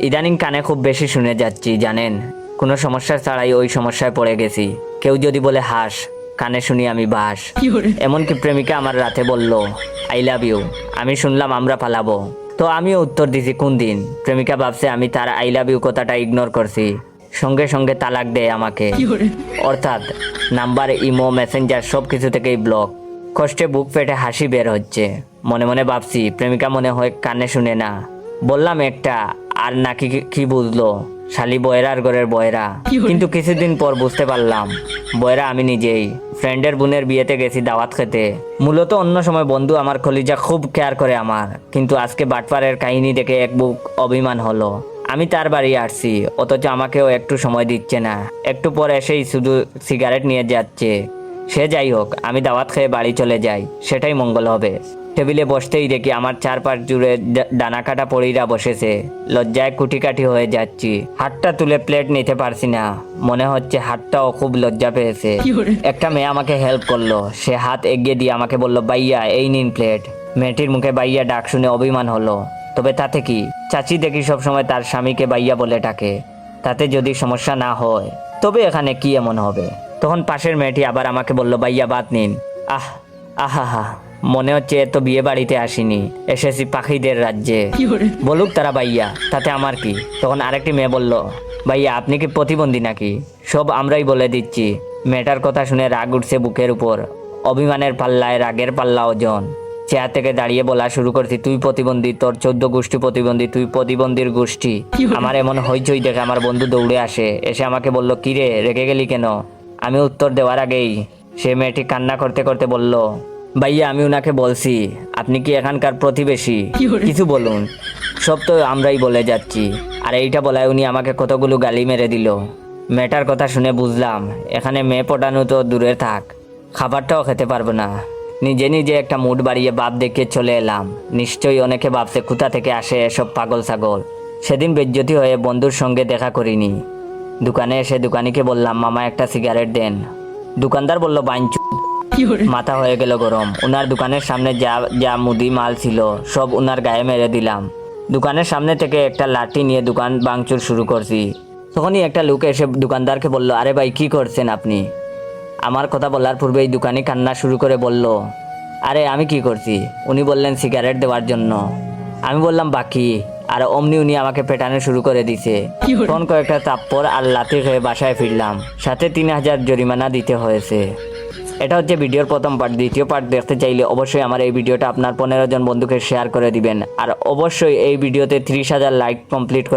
ইদানিং কানে খুব বেশি শুনে যাচ্ছি জানেন, কোনো সমস্যা ছাড়াই ওই সমস্যায় পড়ে গেছি। কেউ যদি বলে হাস, কানে শুনি আমি বাস। এমনকি প্রেমিকা আমার রাতে বলল আই লাভ ইউ, আমি শুনলাম আমরা পালাবো। তো আমিও উত্তর দিছি কোন দিন। প্রেমিকা ভাবছে আমি তার আই লাভ ইউ কথাটা ইগনোর করছি, সঙ্গে সঙ্গে তালাক দেয় আমাকে। অর্থাৎ নাম্বার, ইমো, মেসেঞ্জার সব কিছু থেকেই ব্লক। কষ্টে বুক পেটে হাসি বের হচ্ছে। মনে মনে ভাবছি প্রেমিকা মনে হয় কানে শুনে না। বললাম একটা, আর নাকি কি বুঝলো, শালি বয়রার ঘরের বয়রা। কিন্তু কিছুদিন পর বুঝতে পারলাম বয়রা আমি নিজেই। ফ্রেন্ডের বোনের বিয়েতে গেছি দাওয়াত খেতে। মূলত অন্য সময় বন্ধু আমার কলিজা খুব কেয়ার করে আমার, কিন্তু আজকে বাটপারের কাহিনী দেখে এক বুক অভিমান হলো। আমি তার বাড়ি আসছি, অথচ আমাকেও একটু সময় দিচ্ছে না। একটু পর এসেই শুধু সিগারেট নিয়ে যাচ্ছে। সে যাই হোক, আমি দাওয়াত খেয়ে বাড়ি চলে যাই, সেটাই মঙ্গল হবে। টেবিলে বসতেই দেখি আমার চারপাশ জুড়ে ডানা কাটা পড়িরা বসেছে। লজ্জায় কুটিকাটি হয়ে যাচ্ছি। হাতটা তুলে প্লেট নিতে পারছি না, মনে হচ্ছে হাতটাও খুব লজ্জা পেয়েছে। একটা মেয়ে আমাকে হেল্প করলো। সে হাত এগিয়ে দিয়ে আমাকে বলল বাইয়া এই নিন প্লেট। মেয়েটির মুখে বাইয়া ডাক শুনে অভিমান হলো। তবে তাতে কি, চাচি দেখি সবসময় তার স্বামীকে বাইয়া বলে ডাকে। তাতে যদি সমস্যা না হয় তবে এখানে কি এমন হবে। তখন পাশের মেয়েটি আবার আমাকে বলল বাইয়া ভাত নিন। আহা, মনে হচ্ছে এত বিয়ে বাড়িতে আসিনি, এসেছি পাখিদের রাজ্যে। বলুক তারা বাইয়া, তাতে আমার কি। তখন আরেকটি মেয়ে বলল ভাইয়া আপনি কি প্রতিবন্ধী নাকি? সব আমরাই বলে দিচ্ছি। মেয়েটার কথা শুনে রাগ উঠছে বুকের উপর। অভিমানের পাল্লায় রাগের পাল্লা ওজন। চেয়ার থেকে দাঁড়িয়ে বলা শুরু করছি তুই প্রতিবন্ধী, তোর 14 গোষ্ঠী প্রতিবন্ধী, তুই প্রতিবন্ধীর গোষ্ঠী। আমার এমন হইচই দেখে আমার বন্ধু দৌড়ে আসে, এসে আমাকে বলল কিরে রেগে গেলি কেন? আমি উত্তর দেওয়ার আগেই সে মেয়েটি কান্না করতে করতে বলল ভাইয়া আমি উনাকে বলছি আপনি কি এখানকার প্রতিবেশী, কিছু বলুন। সব তো আমরাই বলে যাচ্ছি। আর এইটা বলায় উনি আমাকে কতগুলো গালি মেরে দিল। মেয়েটার কথা শুনে বুঝলাম এখানে মেয়ে পটানো তো দূরে থাক, খাবারটাও খেতে পারবো না। নিজে নিজে একটা মুড বাড়িয়ে বাপ দেখে চলে এলাম। নিশ্চয়ই অনেকে ভাবছে কোথা থেকে আসে এসব পাগল ছাগল। সেদিন বেজ্জতি হয়ে বন্ধুর সঙ্গে দেখা করিনি। দোকানে এসে দোকানিকে বললাম মামা একটা সিগারেট দেন। দোকানদার বলল বাইঞ্চু। মাথা হয়ে গেল গরম। উনার দোকানের সামনে যা মুদি মাল ছিল সব উনার গায়ে মেরে দিলাম। দোকানের সামনে থেকে একটা লাঠি নিয়ে দোকান ভাঙচুর শুরু করছি। তখনই একটা লোক এসে দোকানদারকে বলল আরে ভাই কি করছেন আপনি? আমার কথা বলার পূর্বেই দোকানি কান্না শুরু করে বলল আরে আমি কি করছি? উনি বললেন সিগারেট দেওয়ার জন্য। আমি বললাম বাকি। আর অমনি উনি আমাকে পেটানো শুরু করে দিছে। তখন কয়েকটা থাপ্পড় আর লাথি খেয়ে বাসায় ফিরলাম, সাথে 3000 জরিমানা দিতে হয়েছে। এটা হচ্ছে ভিডিওর প্রথম পার্ট। দ্বিতীয় পার্ট দেখতে চাইলে অবশ্যই আমার এই ভিডিওটা আপনার 15 জন বন্ধুকে শেয়ার করে দিবেন। আর অবশ্যই এই ভিডিওতে 30,000 লাইক কমপ্লিট করে